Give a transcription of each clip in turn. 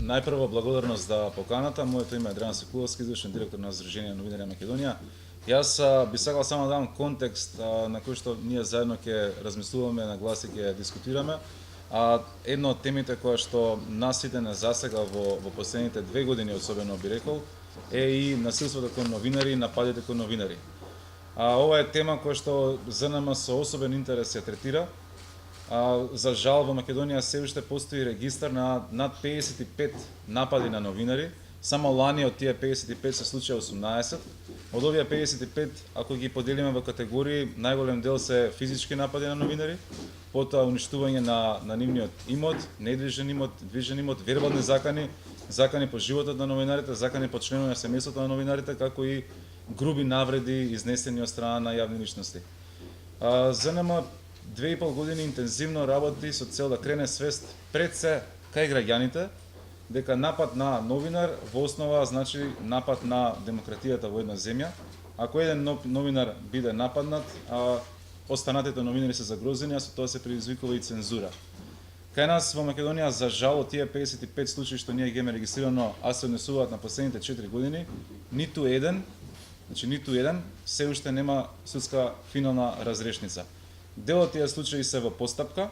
Најпрво благодарност за поканата. Моето име е Драјан Секуловски, извршен директор на Сдружение на новинари на Македонија. Јас би сакал само да дам контекст на кој што ние заедно ќе размислуваме, на глас и ќе дискутираме. Едно од темите која што нас сите не засега во последните 2 години, особено би рекол, е и насилството кон новинари, нападите кон новинари. Ова е тема која што ЗНМ со особен интерес ја третира. За жал во Македонија се уште постои регистар на над 55 напади на новинари. Само лани од тие 55 се случија 18. Од овие 55, ако ги поделиме во категории, најголем дел се физички напади на новинари, потоа уништување на нивниот имот, недвижен имот, движен имот, вербални закани, закани по животот на новинарите, закани по членови на семејството на новинарите, како и груби навреди изнесени од страна на јавни личности. ЗНМ 2,5 години интензивно работи со цел да крене свест пред се кај граѓаните дека напад на новинар во основа значи напад на демократијата во една земја. Ако еден новинар биде нападнат, останатите новинари се загрозени, а со тоа се предизвикува и цензура. Кај нас во Македонија, за жал, од тие 55 случаи што ние ги имаме регистрирано, а се однесуваат на последните 4 години, ниту еден се уште нема судска финална разрешница. Дел од тие случаи се во постапка.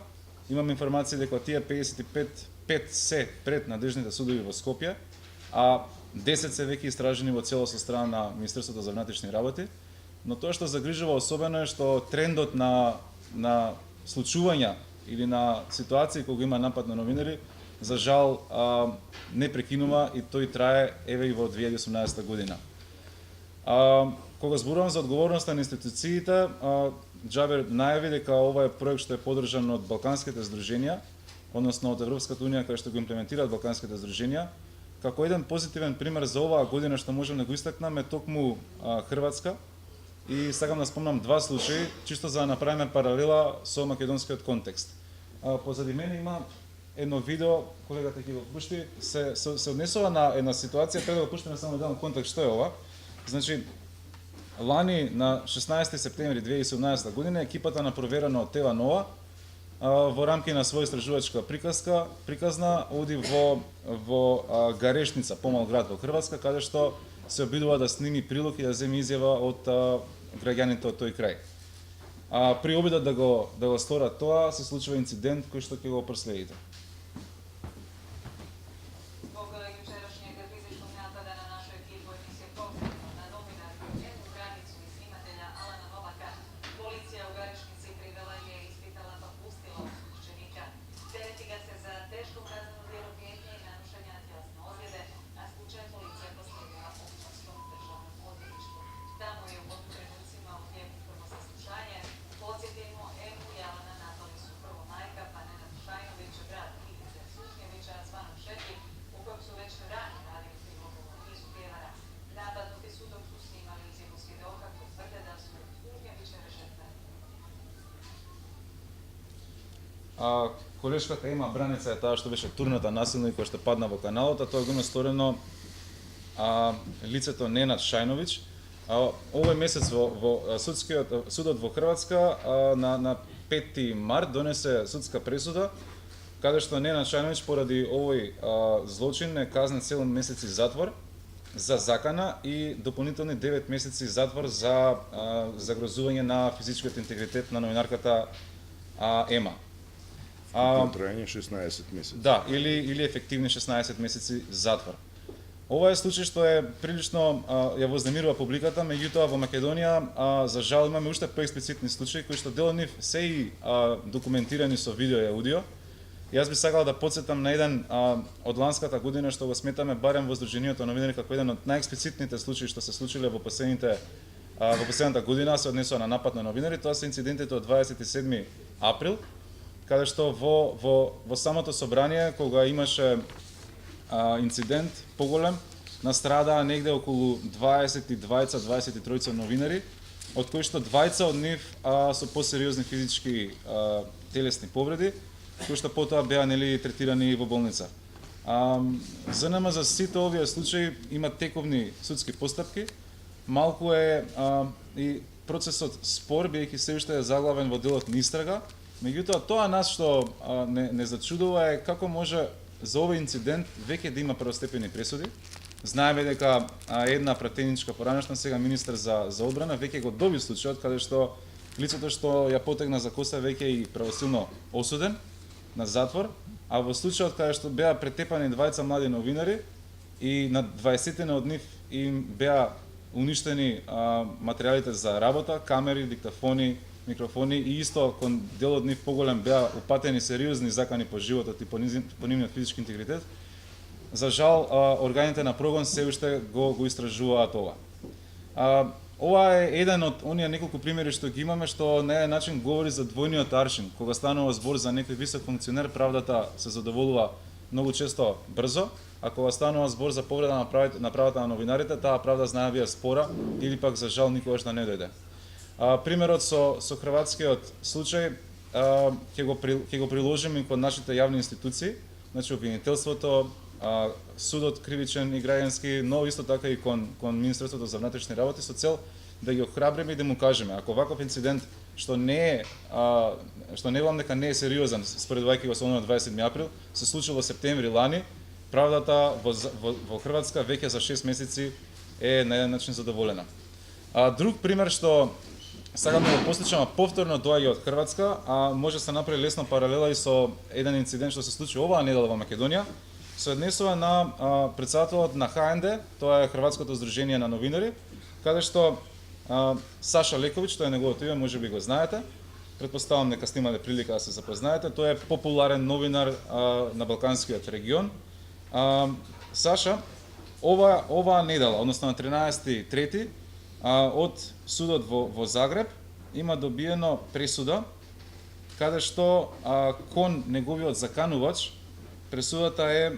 Имам информација дека тие 55 се пред надлежните судови во Скопје, а 10 се веќе истражени во целост со страна на Министерството за внатрешни работи. Но тоа што загрижува особено е што трендот на случувања или на ситуации кога има напад на новинари, за жал не прекинува и тој трае еве и во 2018 година. Кога зборувам за одговорноста на институциите, Џабер најави дека ова е проект што е поддржан од балканските здруженија, односно од Европската унија која што го имплементираат балканските здруженија. Како еден позитивен пример за оваа година што можам да го истакнам е токму Хрватска. И сакам да спомнам два случаи, чисто за да направиме паралела со македонскиот контекст. Позади мене има едно видео, колегата ќе го пушти, се однесува на една ситуација, пред да го пуштиме само да дам контекст што е ова. Значи, лани на 16 септември 2017 година екипата на проверено од Тева Нова во рамки на своја истражувачка приказна оди во Гарешница, помал град во Хрватска, каде што се обидува да сними прилог и да земе изјава од граѓаните од тој крај. При обидот да го сторат тоа, се случува инцидент кој што ќе го проследите. Колешката Ема Браница е таа што беше турната насилно и која што падна во каналот, а тоа го има сторено лицето Ненад Шајновиќ. Овој месец во судот во Хрватска на 5 март донесе судска пресуда каде што Ненад Шајновиќ поради овој злочин е казнет 7 месеци затвор за закана и дополнителни 9 месеци затвор за загрозување на физичкиот интегритет на новинарката Ема. Трајање 16 месеци. Да, или ефективни 16 месеци затвор. Ова е случај што е прилично ја вознемирува публиката, меѓутоа во Македонија за жал имаме уште поексплицитни случаи кои што дел од нив се и документирани со видео и аудио. Јас би сакал да потсетам на еден од ланската година што го сметаме барем во Сдруженијето новинари како еден од најексплицитните случаи што се случиле во последната година, се однесува на напад на новинари. Тоа се инцидентите од 27 април, каде што во самото собрание, кога имаше инцидент поголем, настрадаа негде околу 22-23 новинари, од кои што 20 од нив со посериозни физички телесни повреди, кои што потоа беа третирани во болница. ЗНМ за сите овие случаи има тековни судски постапки. Малку е и процесот спор, бидејќи се уште е заглавен во делот на истрага. Меѓутоа, тоа нас што не зачудува е како може за овој инцидент веќе да има првостепени пресуди. Знаеме дека една пратеничка поранешна сега министер за одбрана веќе го доби случајот каде што лицето што ја потегна за коса веќе и правосилно осуден на затвор, а во случајот каде што беа претепани двајца млади новинари и на 20 од нив им беа уништени материјалите за работа, камери, диктафони, микрофони и исто кон дел од нив поголем беа упатени сериозни закани по животот и по нивниот физички интегритет. За жал, органите на прогон се уште го истражуваат ова. Ова е еден од оние неколку примери што ги имаме, што на еден начин говори за двојниот аршин. Кога станува збор за некој висок функционер, правдата се задоволува многу често брзо, а кога станува збор за повреда на правата на новинарите, таа правда знаевија спора или пак за жал никогаш да не дојде. Примерот со хрватскиот случај ќе го приложиме кон нашите јавни институции, значи обвинителството, судот кривичен и граѓански, но исто така и кон Министерството за внатрешни работи со цел да ги охрабриме и да му кажеме ако ваков инцидент што не велам дека не е сериозен споредувајќи го со оној 27 април, се случило во септември лани, правдата во Хрватска веќе за 6 месеци е на еден начин задоволена. Друг пример што сакам да го послушам, повторно доаѓа од Хрватска, а може се направи лесно паралела и со еден инцидент што се случи оваа недела во Македонија, се однесува на претседателот на ХНД, тоа е Хрватското здружение на новинари, каде што Саша Лековиќ, тоа е неговото име, може би го знаете, претпоставам дека сте имале прилика да се запознаете, тој е популарен новинар на Балканскиот регион. Саша, оваа недела, односно на 13.3, од судот во Загреб има добиено пресуда каде што кон неговиот заканувач пресудата е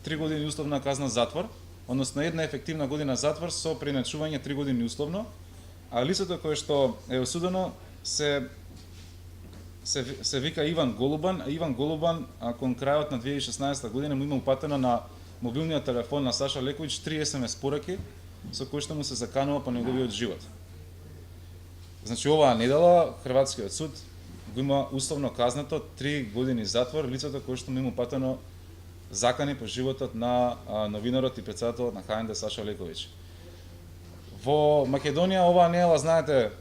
3 години условна казна затвор, односно една ефективна година затвор со преиначување 3 години условно, а лицето кое што е осудено се вика Иван Голубан, а Иван Голубан кон крајот на 2016 година му има упатено на мобилниот телефон на Саша Лековиќ 3 SMS пораки со кои што му се заканува по неговиот живот. Значи оваа недела Хрватскиот суд го има условно казнато 3 години затвор лицето кое што му има упатено закани по животот на новинарот и претседателот на ХНД Саша Лековиќ. Во Македонија оваа недела знаете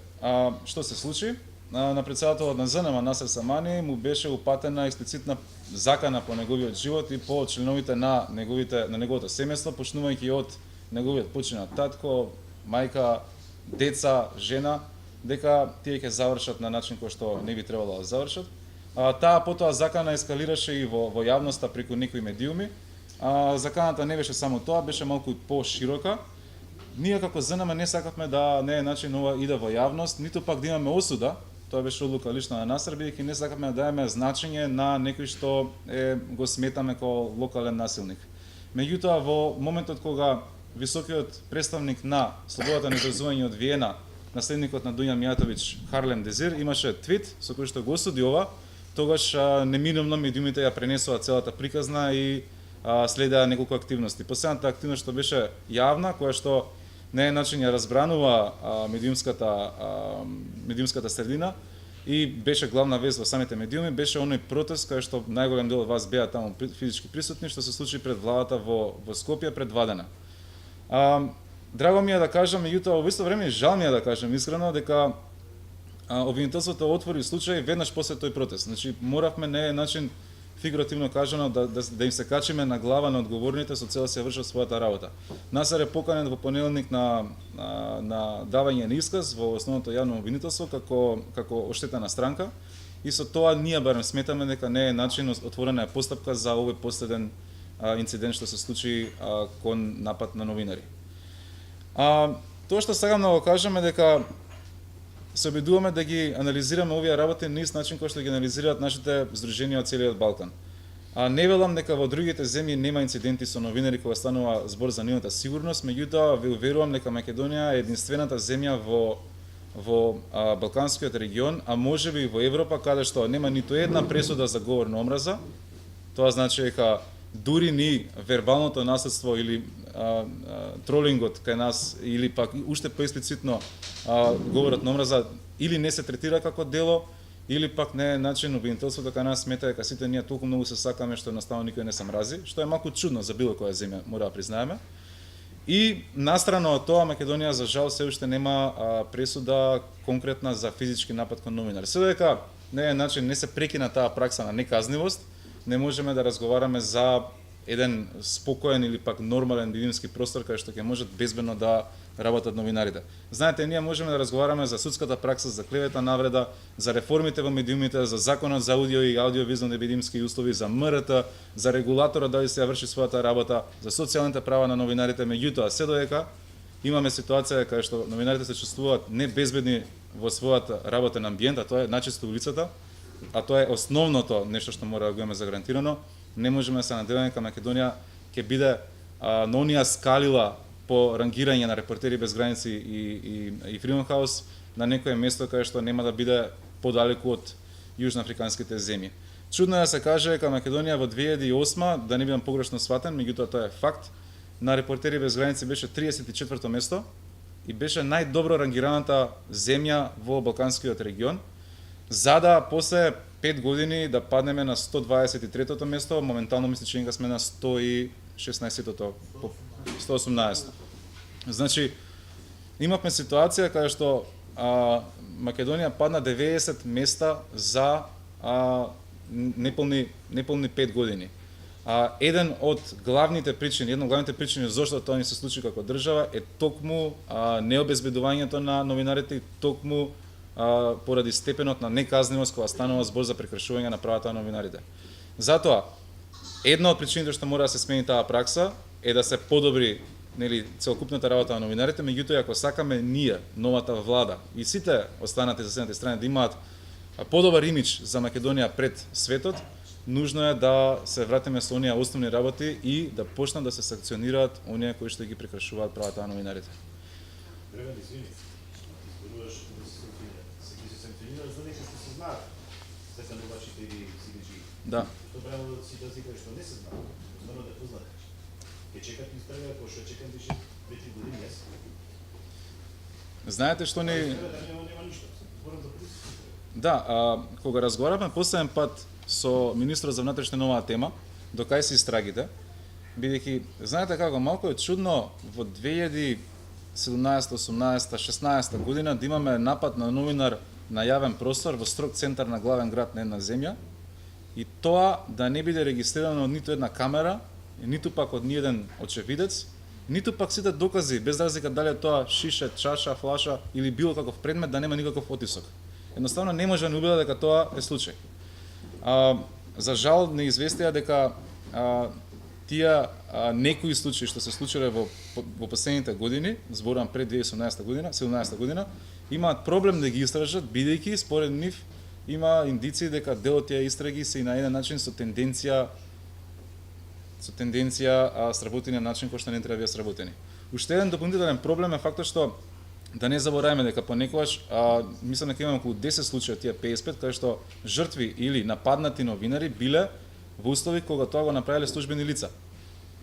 што се случи. На претседателот на ЗНМ Насер Самани му беше упатена експлицитна закана по неговиот живот и по членовите на неговото семејство, почнувајќи од неговиот починат татко, мајка, деца, жена, дека тие ќе завршат на начин кој што не би требало да завршат. Таа потоа закана ескалираше и во јавноста преку некои медиуми. Заканата не беше само тоа, беше малку поширока. Ние како ЗНМ не сакавме да не е начин ова иде во јавност, ниту пак да имаме осуда. Тоа беше одлука лична на Насер, бидејќи не сакавме да даеме значење на некој што го сметаме како локален насилник. Меѓутоа во моментот кога високиот представник на слободата на изразување од Виена, наследникот на Дуњан Мијатовиќ, Харлем Дезир, имаше твит со кој што го осуди ова, тогаш неминовно медиумите ја пренесува целата приказна и следеа неколку активности. Последната активност што беше јавна, која што на еден начин ја разбранува медиумската средина и беше главна вест во самите медиуми, беше оној протест кај што најголем дел од вас беа таму физички присутни, што се случи пред владата во Скопје пред 2 дена. Драго ми е да кажам, меѓутоа во исто време жал ми е да кажам искрено дека обвинителството отвори случај веднаш после тој протест. Значи моравме на еден начин фигуративно кажано да им се качиме на глава на одговорните со цел да се вршат својата работа. Насер е поканен во понеделник на давање на исказ во основното јавно обвинителство како оштетена странка и со тоа ние барем сметаме дека не е начин отворена е постапка за овој последен инцидент што се случи кон напад на новинари. Тоа што сакам да го кажам е дека се обидуваме да ги анализираме овие работи на ист начин кој што ги анализираат нашите здруженија од целиот Балкан. Не велам дека во другите земји нема инциденти со новинари кога станува збор за нивната сигурност, меѓутоа ве уверувам дека Македонија е единствената земја во Балканскиот регион, а можеби и во Европа, каде што нема ниту една пресуда за говор на омраза. Тоа значи дека дури ни вербалното наследство или тролингот кај нас или пак уште поексплицитно говорот на омраза или не се третира како дело или пак не е начин обвинителството дека нас смета дека сите ние толку многу се сакаме што едноставно никој не се мрази, што е малку чудно за било која земја, мора да признаеме. И настрано од тоа, Македонија за жал се уште нема пресуда конкретна за физички напад кон новинари. Се дека не е начин, не се прекина таа пракса на неказнивост, не можеме да разговараме за еден спокоен или пак нормален медиумски простор кај што ќе можат безбедно да работат новинарите. Знаете, ние можеме да разговараме за судската пракса, за клевета, навреда, за реформите во медиумите, за законот за аудио и аудиовизуални медиумски услови, за МРТ, за регулаторот дали се ја врши својата работа, за социјалните права на новинарите, меѓутоа се додека имаме ситуација кај што новинарите се чувствуваат небезбедни во својот работен амбиент, а тоа е начисто улицата, а тоа е основното нешто што мора да го имаме загарантирано. Не можеме да се надеваме дека Македонија ќе биде на онија скалила по рангирање на Репортери без граници и Freedom House на некое место кај што нема да биде подалеку од јужноафриканските земји. Чудно е да се каже дека Македонија во 2008, да не бидам погрешно сватен, меѓутоа тоа е факт, на Репортери без граници беше 34-то место и беше најдобро рангираната земја во Балканскиот регион, за да после 5 години да паднеме на 123-то место, моментално мисля че сме на 116-то, 118. Значи, имавме ситуација каде што Македонија падна 90 места за неполни 5 години. Една од главните причини зашто тоа ни се случи како држава е токму необезбедувањето на новинарите и токму поради степенот на неказнивост кога станува збор за прекршување на правата на новинарите. Затоа, една од причините што мора да се смени таа пракса е да се подобри целокупната работа на новинарите, меѓутоа ако сакаме ние, новата влада и сите останати засегнати страни да имаат подобар имидж за Македонија пред светот, нужно е да се вратиме со оние основни работи и да почнат да се санкционираат оние кои што ги прекршуваат правата на новинарите. Драган, извини, зборуваш да се санкционираат за нешто што се знаат, стеканувачите или CDG. Да. Што правило ситуација кои што не се знаат, основно да познаат. Ке чекат истрага, кој што чекам више 2-3 години, јас. Знаете што ни... Нема ништо, зборам за полиција. Да, кога разговаравме последен пат со министрот за внатрешни на оваа тема, до кај се истрагите, бидејќи, знаете како, малку е чудно во 2017, 18, 16 година да имаме напад на новинар на јавен простор во строг центар на главен град на една земја и тоа да не биде регистрирано од ниту една камера, ниту пак од ниеден очевидец, ниту пак сите докази, без разлика дали е тоа шише, чаша, флаша или било каков предмет, да нема никаков отисок. Едноставно не може да не убеда дека тоа е случај. За жал не известија дека тие некои случаи што се случиле во последните години, зборам пред 2018 година, 17 година, имаат проблем да ги истражат, бидејќи според нив има индиции дека дел од тие истраги се и на еден начин со тенденција сработени на начин кој што не треба да бидат сработени. Уште еден дополнителен проблем е фактот што да не забораваме дека понекогаш мислам дека имаме околу 10 случаи од тие 55 кај што жртви или нападнати новинари биле во услови кога тоа го направиле службени лица.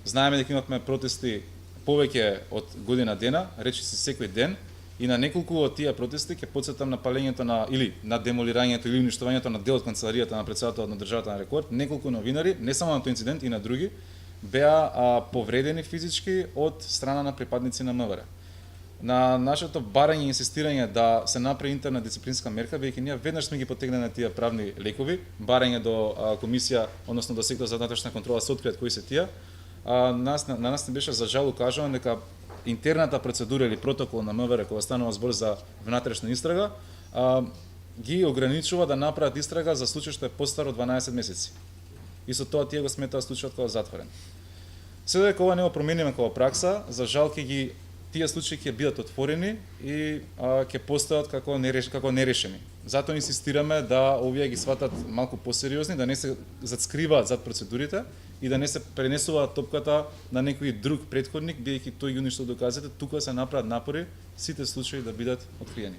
Знаеме дека имавме протести повеќе од година дена, речиси секој ден, и на неколку од тие протести ќе потсетам на палењето на или на демолирањето или уништувањето на дел од канцеларијата на претседателот на државата на Рекорд, неколку новинари, не само на тој инцидент и на други, беа повредени физички од страна на припадници на МВР. На нашето барање и инсистирање да се направи интерна дисциплинска мерка, веќе ние веднаш сме ги потегнали на тие правни лекови, барање до комисија, односно до сектор за внатрешна контрола се откриат кои се тие. На нас не беше за жал укажано дека интерната процедура или протокол на МВР кога станува збор за внатрешна истрага, ги ограничува да направат истрага за случај што е постар од 12 месеци. И со тоа тие го сметаат случајот како затворен. Се додека ова не го промениме како пракса, за жал тие случаи ќе бидат отворени и ќе постојат како нерешени. Затоа инсистираме да овие ги сватат малку посериозни, да не се зацкриваат зад процедурите и да не се пренесува топката на некој друг претходник, бидејќи тој ги уништил доказите, тука се направат напори сите случаи да бидат откриени.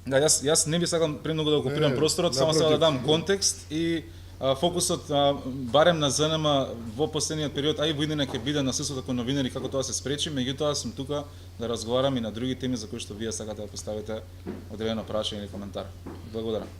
Да, јас не би сакал премногу да окупирам просторот, само сега да дам контекст и фокусот барем на ЗНМ во последниот период, а и во иднина ќе биде на сусретот кон новинари како тоа се спречи, меѓутоа сум тука да разговарам и на други теми за кои што вие сакате да поставите одредено прашање или коментар. Благодарам.